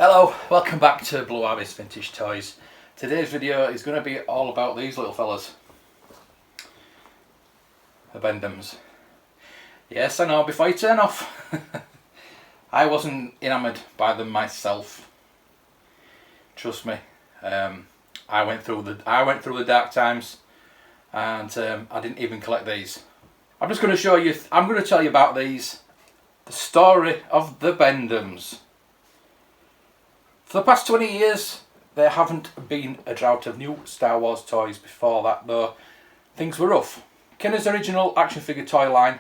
Hello, welcome back to Blue Harvest Vintage Toys. Today's video is going to be all about these little fellas. The Bend-Ems. Yes, I know, before you turn off. I wasn't enamoured by them myself. Trust me. I went through the dark times, and I didn't even collect these. I'm just going to show you, I'm going to tell you about these. The story of the Bend-Ems. For the past 20 years, there haven't been a drought of new Star Wars toys. Before that, though, things were rough. Kenner's original action figure toy line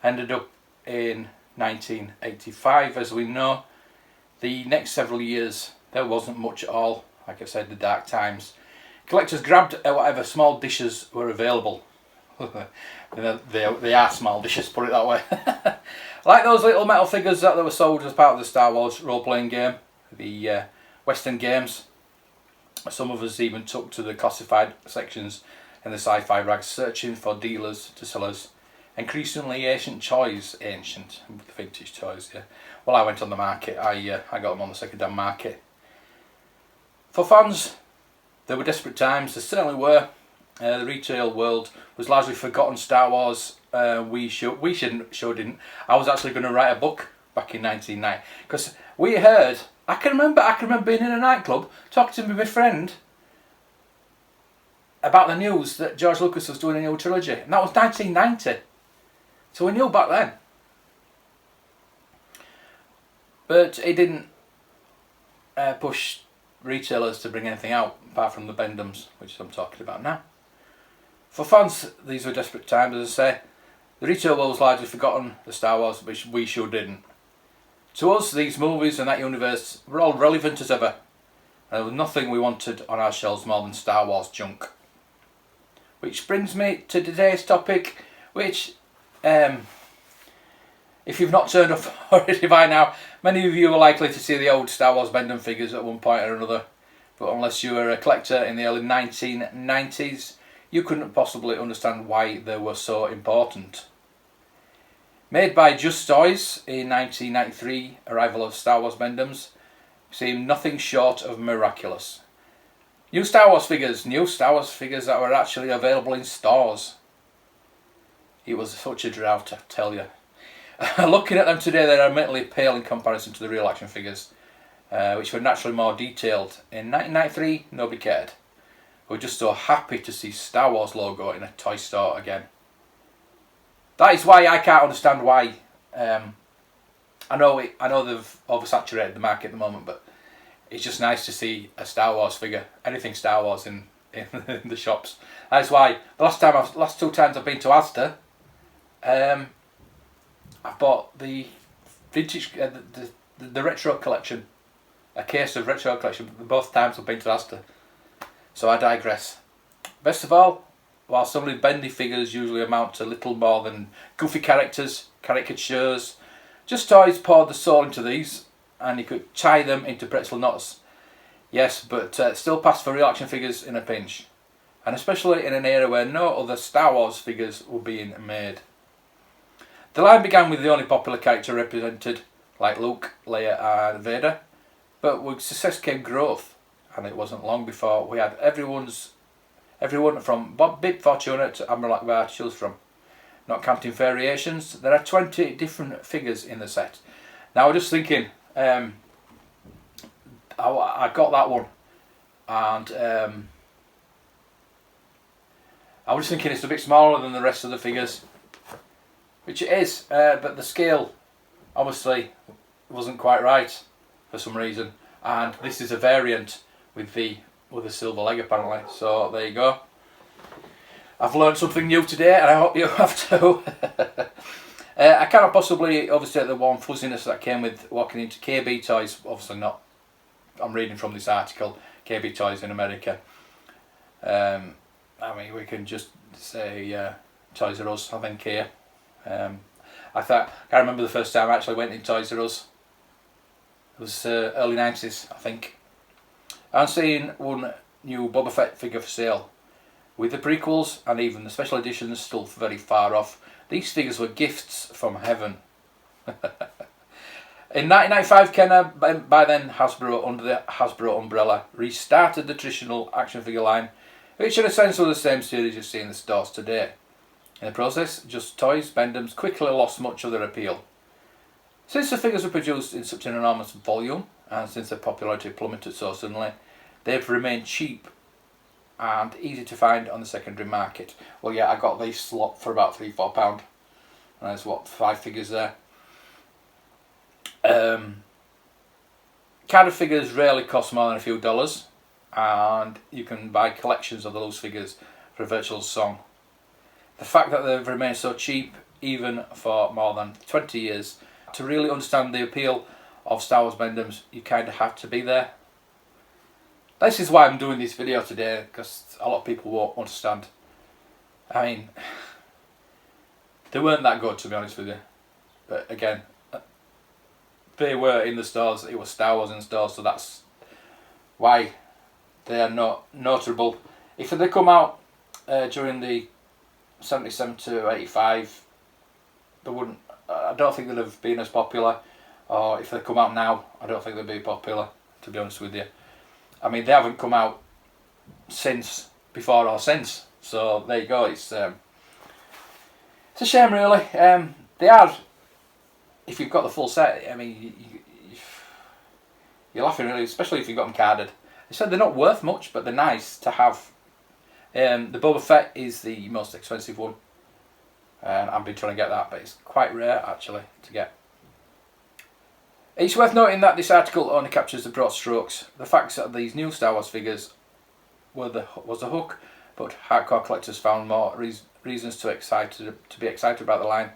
ended up in 1985, as we know. The next several years, there wasn't much at all. Like I said, the dark times. Collectors grabbed whatever small dishes were available. They are small dishes, put it that way. Like those little metal figures that were sold as part of the Star Wars role-playing game, the Western games. Some of us even took to the classified sections in the sci-fi rags, searching for dealers to sell us increasingly ancient vintage toys. Yeah. Well, I went on the market. I got them on the second-hand market. For fans, there were desperate times. There certainly were. The retail world was largely forgotten Star Wars. We didn't. I was actually going to write a book back in 1990 because we heard. I can remember being in a nightclub talking to my friend about the news that George Lucas was doing a new trilogy, and that was 1990. So we knew back then. But it didn't push retailers to bring anything out apart from the Bend-Ems, which I'm talking about now. For fans, these were desperate times, as I say. The retail world was largely forgotten the Star Wars, which we sure didn't. To us, these movies and that universe were all relevant as ever. And there was nothing we wanted on our shelves more than Star Wars junk. Which brings me to today's topic, which, if you've not turned off already by now, many of you are likely to see the old Star Wars Bend-Em figures at one point or another. But unless you were a collector in the early 1990s, you couldn't possibly understand why they were so important. Made by Just Toys in 1993, arrival of Star Wars Bend-Ems seemed nothing short of miraculous. New Star Wars figures that were actually available in stores. It was such a drought, I tell you. Looking at them today, they're admittedly pale in comparison to the real action figures, which were naturally more detailed. In 1993, nobody cared. We were just so happy to see Star Wars logo in a toy store again. That is why I can't understand why. I know they've oversaturated the market at the moment, but it's just nice to see a Star Wars figure, anything Star Wars in the shops. That's why the last two times I've been to Asda, I've bought the vintage, the retro collection, a case of retro collection. Both times I've been to Asda. So I digress. Best of all, while some of the bendy figures usually amount to little more than goofy characters, caricatures, Just Toys poured the soul into these, and you could tie them into pretzel knots. Yes, but still passed for real action figures in a pinch. And especially in an era where no other Star Wars figures were being made. The line began with the only popular character represented, like Luke, Leia and Vader, but with success came growth, and it wasn't long before we had everyone from Bob Bib Fortuna to Admiral Akbar to choose from. Not counting variations, there are 20 different figures in the set. Now I'm just thinking, I got that one, and I was thinking it's a bit smaller than the rest of the figures, which it is, but the scale obviously wasn't quite right for some reason, and this is a variant with a silver leg apparently, so there you go. I've learned something new today, and I hope you have too. I cannot possibly overstate the warm fuzziness that came with walking into KB Toys. Obviously not. I'm reading from this article, KB Toys in America. I mean, we can just say Toys R Us, I think, here. I can't remember the first time I actually went in Toys R Us. It was early 90s, I think. I'm seeing one new Boba Fett figure for sale. With the prequels and even the special editions still very far off, these figures were gifts from heaven. In 1995, Kenner, by then Hasbro, under the Hasbro umbrella, restarted the traditional action figure line, which in a sense was the same series you see in the stores today. In the process, Just Toys, Bend-Ems quickly lost much of their appeal. Since the figures were produced in such an enormous volume, and since their popularity plummeted so suddenly, they've remained cheap and easy to find on the secondary market. Well, yeah, I got these slot for about £3-4, and there's what, 5 figures there. Carded figures rarely cost more than a few dollars, and you can buy collections of those figures for a virtual song. The fact that they've remained so cheap, even for more than 20 years, to really understand the appeal of Star Wars Bend-Ems, you kind of have to be there. This is why I'm doing this video today, because a lot of people won't understand. I mean, they weren't that good, to be honest with you. But again, they were in the stores, it was Star Wars in the stores, so that's why they are not notable. If they come out during the 77 to 85, they wouldn't. I don't think they'd have been as popular. Or if they come out now, I don't think they'd be popular, to be honest with you. I mean, they haven't come out since, before or since. So there you go. It's a shame, really. They are. If you've got the full set, I mean, you're laughing really, especially if you've got them carded. I said they're not worth much, but they're nice to have. The Boba Fett is the most expensive one, and I've been trying to get that, but it's quite rare actually to get. It's worth noting that this article only captures the broad strokes. The facts that these new Star Wars figures was a hook, but hardcore collectors found more reasons to be excited about the line,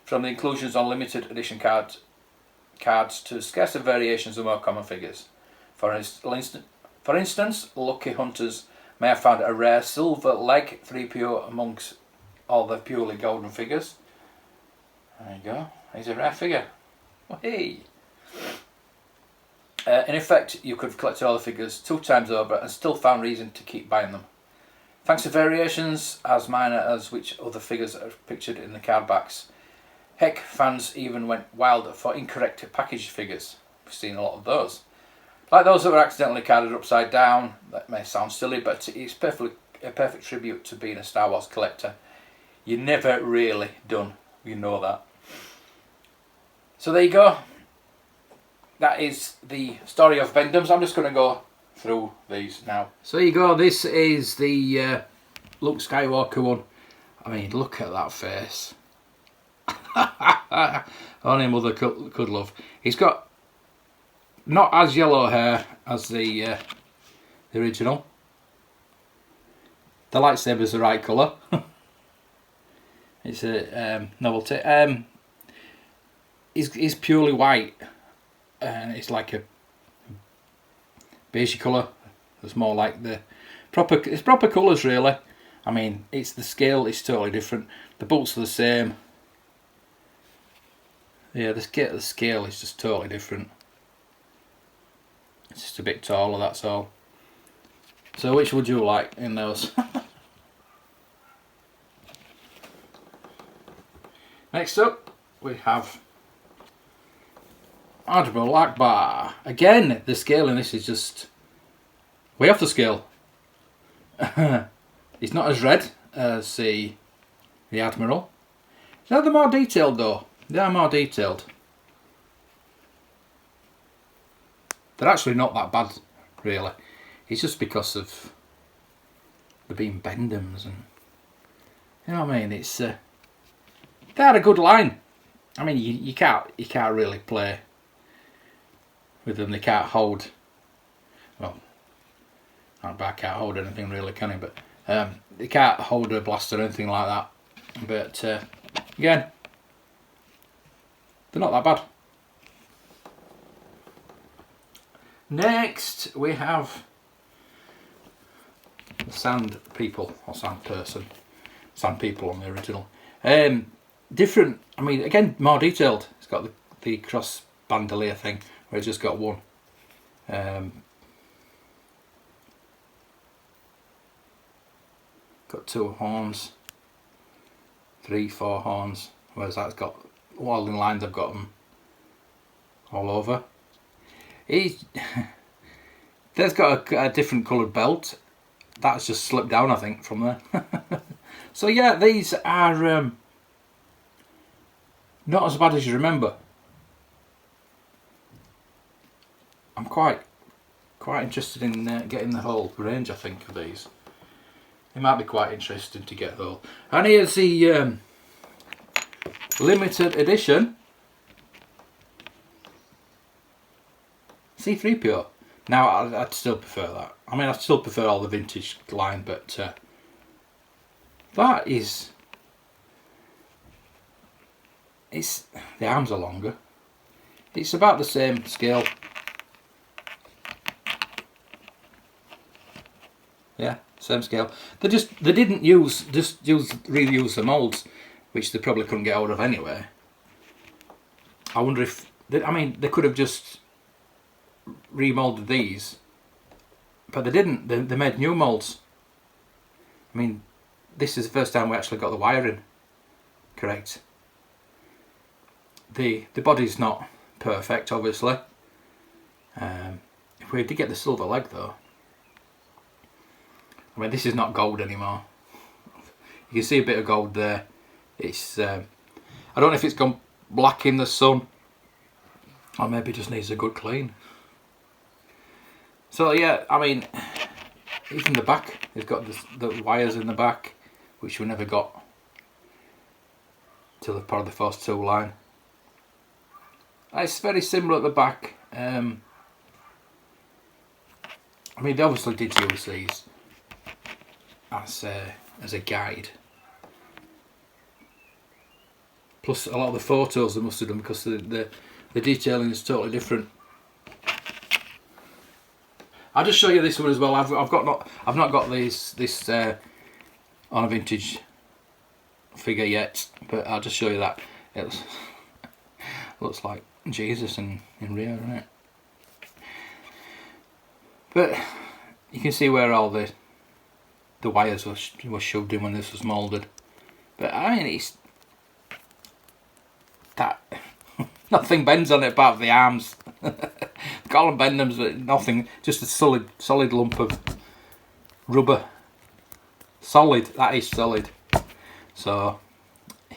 from the inclusions on limited edition cards to scarcer variations of more common figures. For instance, lucky hunters may have found a rare silver leg 3PO amongst all the purely golden figures. There you go. He's a rare figure. Oh, hey. In effect, you could have collected all the figures 2 times over and still found reason to keep buying them. Thanks to variations as minor as which other figures are pictured in the card backs. Heck, fans even went wild for incorrect packaged figures. We've seen a lot of those. Like those that were accidentally carded upside down. That may sound silly, but it's a perfect tribute to being a Star Wars collector. You're never really done, you know that. So there you go. That is the story of Bend-Ems. I'm just going to go through these now. So there you go. This is the Luke Skywalker one. I mean, look at that face. Only mother could love. He's got not as yellow hair as the original. The lightsaber's the right colour. It's a novelty. He's purely white, and it's like a beige colour. It's more like the proper colours, really. I mean, it's the scale is totally different. The bolts are the same. Yeah, the scale is just totally different. It's just a bit taller, that's all. So which would you like in those? Next up, we have Admiral Akbar. Again, the scale in this is just way off the scale. It's not as red as the Admiral. Now they're more detailed though. They are more detailed. They're actually not that bad, really. It's just because of the being Bend-Ems, and you know what I mean. It's they had a good line. I mean, you can't really play with them. They can't hold. Well, Akbar can't hold anything really, can he? But they can't hold a blaster or anything like that. But again, they're not that bad. Next, we have the Sand People, or Sand Person. Sand People on the original. Different, I mean, again, more detailed. It's got the cross bandolier thing, where it's just got one. Got 2 horns. 3, 4 horns. Whereas that's got, all in lines I've got them all over. There's got a different coloured belt. That's just slipped down, I think, from there. So yeah, these are not as bad as you remember. I'm quite interested in getting the whole range, I think, of these. It might be quite interesting to get though. And here's the limited edition C3PO. Now I'd still prefer that. I mean, I still prefer all the vintage line, but that is, the arms are longer. It's about the same scale. Yeah, same scale. They didn't reuse the moulds, which they probably couldn't get hold of anyway. I wonder if they could have just remolded these, but they didn't. They made new moulds. I mean, this is the first time we actually got the wiring correct. The body's not perfect, obviously. If we did get the silver leg though, I mean, this is not gold anymore. You can see a bit of gold there. It's I don't know if it's gone black in the sun, or maybe just needs a good clean. So yeah, I mean, even the back, it's got the wires in the back, which we never got till the part of the Force 2 line. It's very similar at the back. I mean, they obviously did use these as a guide. Plus, a lot of the photos they must have done, because the detailing is totally different. I'll just show you this one as well. I've not got this on a vintage figure yet, but I'll just show you that. It looks like Jesus in Rio, doesn't it? But you can see where all the wires were shoved in when this was moulded. But I mean, it's that nothing bends on it apart from the arms. Call them Bend-Ems, but nothing, just a solid lump of rubber. Solid, that is solid. So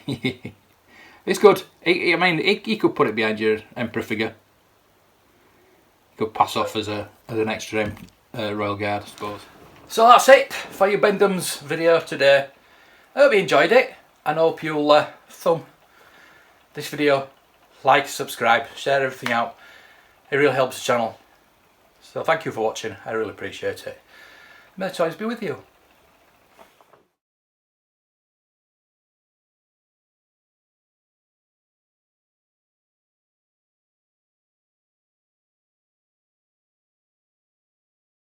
it's good. I mean, you could put it behind your Emperor figure. You could pass off as an extra Royal Guard, I suppose. So that's it for your Bend-Ems video today. I hope you enjoyed it, and hope you'll thumb this video, like, subscribe, share everything out. It really helps the channel. So thank you for watching. I really appreciate it. May the toys be with you.